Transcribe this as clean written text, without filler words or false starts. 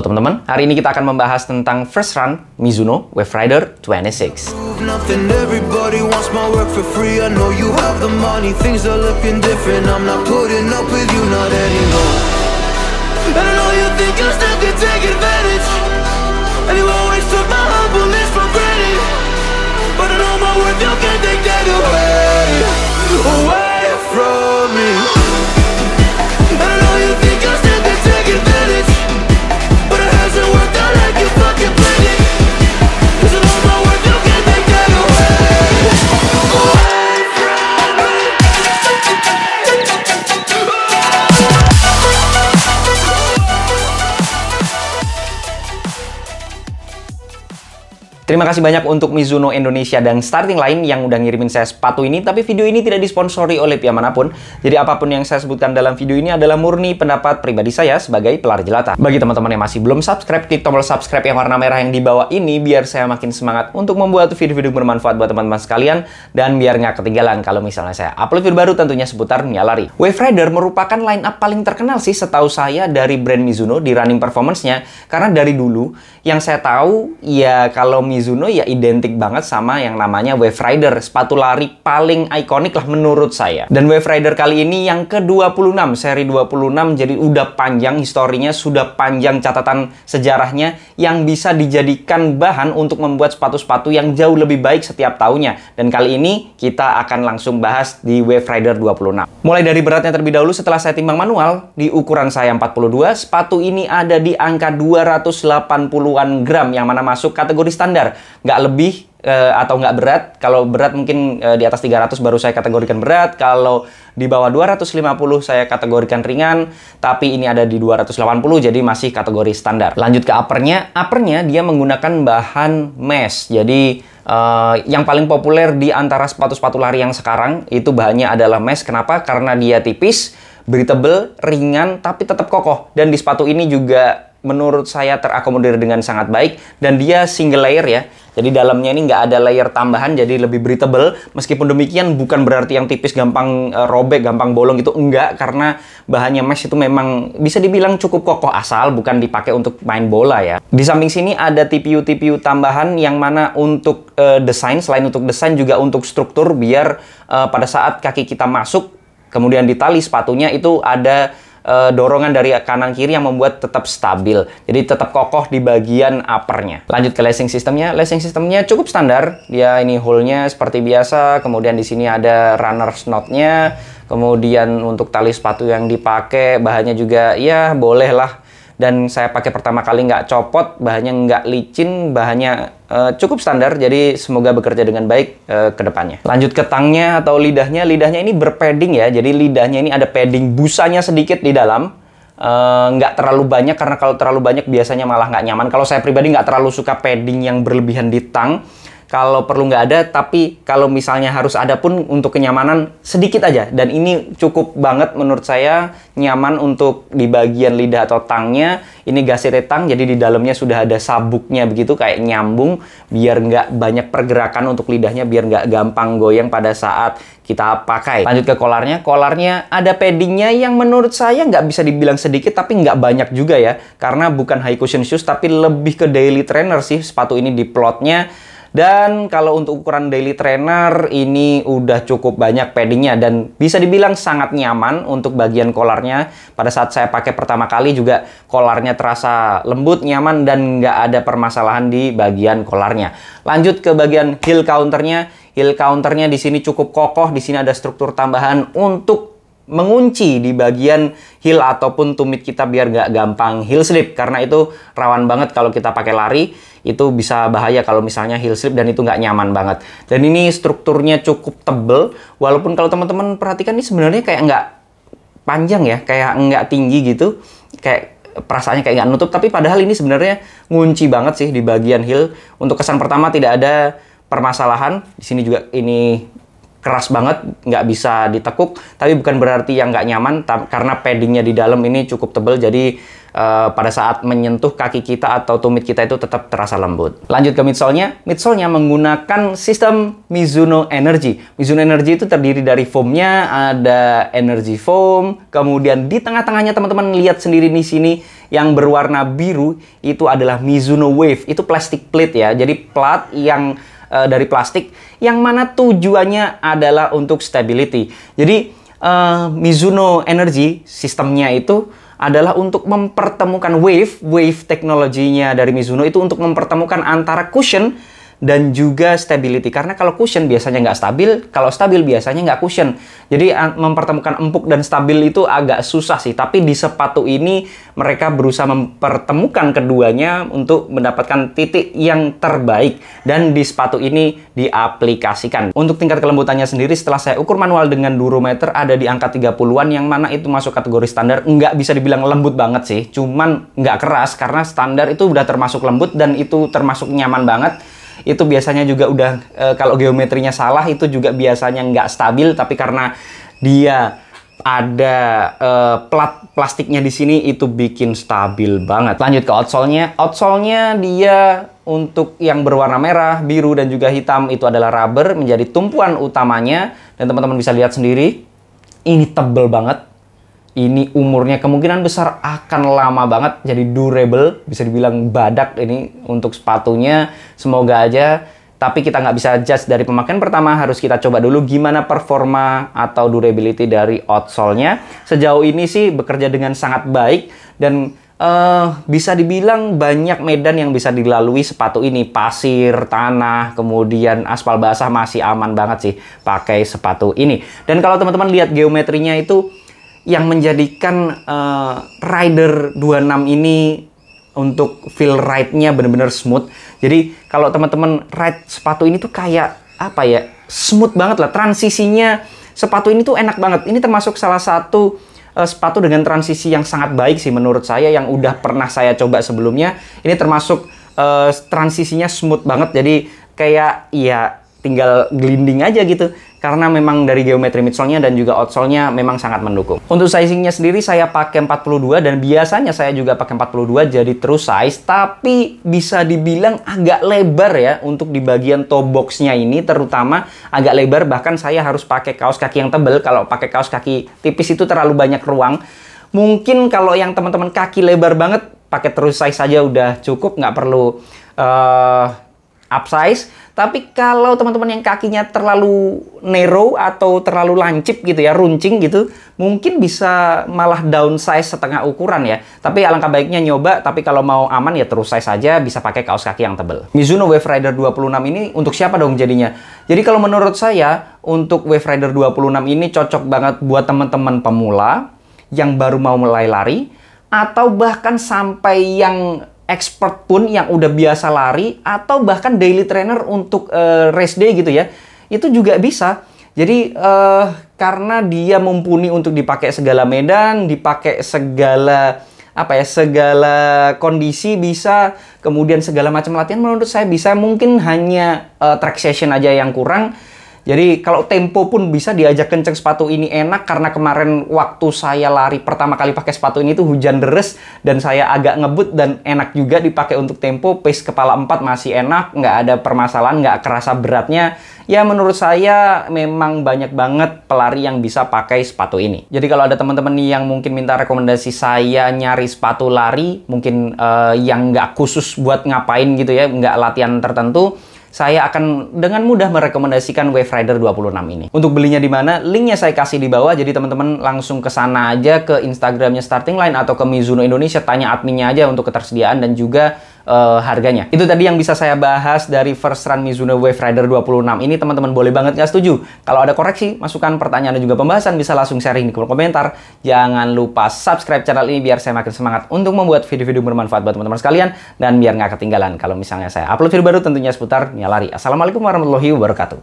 Halo teman-teman, hari ini kita akan membahas tentang First Run Mizuno Wave Rider 26. Terima kasih banyak untuk Mizuno Indonesia dan Starting Line yang udah ngirimin saya sepatu ini, tapi video ini tidak disponsori oleh pihak manapun. Jadi apapun yang saya sebutkan dalam video ini adalah murni pendapat pribadi saya sebagai pelar jelata. Bagi teman-teman yang masih belum subscribe, klik tombol subscribe yang warna merah yang di bawah ini biar saya makin semangat untuk membuat video-video bermanfaat buat teman-teman sekalian dan biar nggak ketinggalan kalau misalnya saya upload video baru tentunya seputar Nia lari. Wave Rider merupakan line up paling terkenal sih setahu saya dari brand Mizuno di running performance-nya, karena dari dulu yang saya tahu ya kalau Mizuno ya identik banget sama yang namanya Wave Rider, sepatu lari paling ikonik lah menurut saya. Dan Wave Rider kali ini yang ke-26, seri 26, jadi udah panjang historinya, sudah panjang catatan sejarahnya yang bisa dijadikan bahan untuk membuat sepatu-sepatu yang jauh lebih baik setiap tahunnya. Dan kali ini kita akan langsung bahas di Wave Rider 26. Mulai dari beratnya terlebih dahulu, setelah saya timbang manual, di ukuran saya 42, sepatu ini ada di angka 280-an gram yang mana masuk kategori standar. Nggak lebih atau nggak berat. Kalau berat mungkin di atas 300 baru saya kategorikan berat. Kalau di bawah 250 saya kategorikan ringan. Tapi ini ada di 280 jadi masih kategori standar. Lanjut ke uppernya. Uppernya dia menggunakan bahan mesh. Jadi yang paling populer di antara sepatu-sepatu lari yang sekarang itu bahannya adalah mesh. Kenapa? Karena dia tipis, breathable, ringan, tapi tetap kokoh. Dan di sepatu ini juga menurut saya terakomodir dengan sangat baik, dan dia single layer ya. Jadi dalamnya ini nggak ada layer tambahan, jadi lebih breathable. Meskipun demikian bukan berarti yang tipis gampang robek, gampang bolong gitu, enggak, karena bahannya mesh itu memang bisa dibilang cukup kokoh asal bukan dipakai untuk main bola ya. Di samping sini ada TPU tambahan yang mana untuk desain, selain untuk desain juga untuk struktur, biar pada saat kaki kita masuk kemudian di tali sepatunya itu ada dorongan dari kanan kiri yang membuat tetap stabil. Jadi tetap kokoh di bagian uppernya. Lanjut ke lacing sistemnya. Lacing sistemnya cukup standar. Dia ini hole-nya seperti biasa. Kemudian di sini ada runner's knot-nya. Kemudian untuk tali sepatu yang dipakai bahannya juga ya boleh lah. Dan saya pakai pertama kali nggak copot, bahannya nggak licin, bahannya cukup standar, jadi semoga bekerja dengan baik ke depannya. Lanjut ke tangnya atau lidahnya. Lidahnya ini berpadding ya, jadi lidahnya ini ada padding busanya sedikit di dalam. Nggak terlalu banyak, karena kalau terlalu banyak biasanya malah nggak nyaman. Kalau saya pribadi nggak terlalu suka padding yang berlebihan di tang. Kalau perlu nggak ada, tapi kalau misalnya harus ada pun untuk kenyamanan sedikit aja. Dan ini cukup banget menurut saya, nyaman untuk di bagian lidah atau tangnya. Ini gasire tang, jadi di dalamnya sudah ada sabuknya begitu, kayak nyambung. Biar nggak banyak pergerakan untuk lidahnya, biar nggak gampang goyang pada saat kita pakai. Lanjut ke kolarnya. Kolarnya ada paddingnya yang menurut saya nggak bisa dibilang sedikit, tapi nggak banyak juga ya. Karena bukan high cushion shoes, tapi lebih ke daily trainer sih sepatu ini di plotnya. Dan kalau untuk ukuran daily trainer ini udah cukup banyak paddingnya dan bisa dibilang sangat nyaman untuk bagian kolarnya. Pada saat saya pakai pertama kali juga kolarnya terasa lembut, nyaman, dan nggak ada permasalahan di bagian kolarnya. Lanjut ke bagian heel counternya. Heel counternya di sini cukup kokoh. Di sini ada struktur tambahan untuk mengunci di bagian heel ataupun tumit kita biar nggak gampang heel slip, karena itu rawan banget kalau kita pakai lari. Itu bisa bahaya kalau misalnya heel slip dan itu nggak nyaman banget. Dan ini strukturnya cukup tebel, walaupun kalau teman-teman perhatikan ini sebenarnya kayak nggak panjang ya, kayak nggak tinggi gitu, kayak perasaannya kayak nggak nutup, tapi padahal ini sebenarnya ngunci banget sih di bagian heel. Untuk kesan pertama tidak ada permasalahan. Di sini juga ini keras banget, nggak bisa ditekuk, tapi bukan berarti yang nggak nyaman, karena paddingnya di dalam ini cukup tebal, jadi pada saat menyentuh kaki kita atau tumit kita itu tetap terasa lembut. Lanjut ke midsole-nya. Midsole-nya menggunakan sistem Mizuno Energy. Mizuno Energy itu terdiri dari foamnya, ada energy foam, kemudian di tengah-tengahnya teman-teman lihat sendiri di sini yang berwarna biru itu adalah Mizuno Wave. Itu plastic plate ya, jadi plat yang dari plastik yang mana tujuannya adalah untuk stability. Jadi Mizuno Energy sistemnya itu adalah untuk mempertemukan wave teknologinya dari Mizuno itu untuk mempertemukan antara cushion dan juga stability. Karena kalau cushion biasanya nggak stabil, kalau stabil biasanya nggak cushion. Jadi mempertemukan empuk dan stabil itu agak susah sih. Tapi di sepatu ini mereka berusaha mempertemukan keduanya untuk mendapatkan titik yang terbaik. Dan di sepatu ini diaplikasikan. Untuk tingkat kelembutannya sendiri setelah saya ukur manual dengan durometer ada di angka 30-an, yang mana itu masuk kategori standar. Nggak bisa dibilang lembut banget sih, cuman nggak keras karena standar itu udah termasuk lembut dan itu termasuk nyaman banget. Itu biasanya juga udah kalau geometrinya salah itu juga biasanya nggak stabil, tapi karena dia ada plat plastiknya di sini itu bikin stabil banget. Lanjut ke outsole-nya. Outsole-nya dia untuk yang berwarna merah, biru, dan juga hitam itu adalah rubber menjadi tumpuan utamanya, dan teman-teman bisa lihat sendiri ini tebel banget. Ini umurnya kemungkinan besar akan lama banget, jadi durable, bisa dibilang badak ini untuk sepatunya. Semoga aja, tapi kita nggak bisa judge dari pemakaian pertama, harus kita coba dulu gimana performa atau durability dari outsole-nya. Sejauh ini sih bekerja dengan sangat baik, dan bisa dibilang banyak medan yang bisa dilalui sepatu ini. Pasir, tanah, kemudian aspal basah masih aman banget sih pakai sepatu ini. Dan kalau teman-teman lihat geometrinya itu, yang menjadikan Rider 26 ini untuk feel ride-nya benar-benar smooth. Jadi kalau teman-teman ride sepatu ini tuh kayak apa ya, smooth banget lah. Transisinya sepatu ini tuh enak banget. Ini termasuk salah satu sepatu dengan transisi yang sangat baik sih menurut saya, yang udah pernah saya coba sebelumnya. Ini termasuk transisinya smooth banget. Jadi kayak ya tinggal gliding aja gitu. Karena memang dari geometri midsole-nya dan juga outsole-nya memang sangat mendukung. Untuk sizing-nya sendiri saya pakai 42, dan biasanya saya juga pakai 42 jadi true size, tapi bisa dibilang agak lebar ya untuk di bagian toe box-nya ini, terutama agak lebar, bahkan saya harus pakai kaos kaki yang tebal. Kalau pakai kaos kaki tipis itu terlalu banyak ruang. Mungkin kalau yang teman-teman kaki lebar banget, pakai true size saja udah cukup, nggak perlu upsize. Tapi kalau teman-teman yang kakinya terlalu narrow atau terlalu lancip gitu ya, runcing gitu, mungkin bisa malah downsize setengah ukuran ya. Tapi alangkah baiknya nyoba, tapi kalau mau aman ya terus size saja, bisa pakai kaos kaki yang tebal. Mizuno Wave Rider 26 ini untuk siapa dong jadinya? Jadi kalau menurut saya, untuk Wave Rider 26 ini cocok banget buat teman-teman pemula yang baru mau mulai lari, atau bahkan sampai yang expert pun yang udah biasa lari, atau bahkan daily trainer untuk race day gitu ya, itu juga bisa. Jadi karena dia mumpuni untuk dipakai segala medan, dipakai segala apa ya, segala kondisi bisa, kemudian segala macam latihan menurut saya bisa. Mungkin hanya track session aja yang kurang. Jadi kalau tempo pun bisa diajak kenceng, sepatu ini enak. Karena kemarin waktu saya lari pertama kali pakai sepatu ini tuh hujan deres, dan saya agak ngebut, dan enak juga dipakai untuk tempo. Pace kepala 4 masih enak, nggak ada permasalahan, nggak kerasa beratnya. Ya menurut saya memang banyak banget pelari yang bisa pakai sepatu ini. Jadi kalau ada teman-teman nih yang mungkin minta rekomendasi saya nyari sepatu lari, mungkin yang nggak khusus buat ngapain gitu ya, nggak latihan tertentu, saya akan dengan mudah merekomendasikan Wave Rider 26 ini. Untuk belinya di mana? Linknya saya kasih di bawah, jadi teman-teman langsung ke sana aja, ke Instagramnya Starting Line atau ke Mizuno Indonesia, tanya adminnya aja untuk ketersediaan dan juga harganya. Itu tadi yang bisa saya bahas dari first run Mizuno Wave Rider 26 ini. Teman-teman boleh banget nggak setuju. Kalau ada koreksi, masukan, pertanyaan, dan juga pembahasan, bisa langsung sharing di kolom komentar. Jangan lupa subscribe channel ini biar saya makin semangat untuk membuat video-video bermanfaat buat teman-teman sekalian, dan biar nggak ketinggalan kalau misalnya saya upload video baru tentunya seputar dunia lari. Assalamualaikum warahmatullahi wabarakatuh.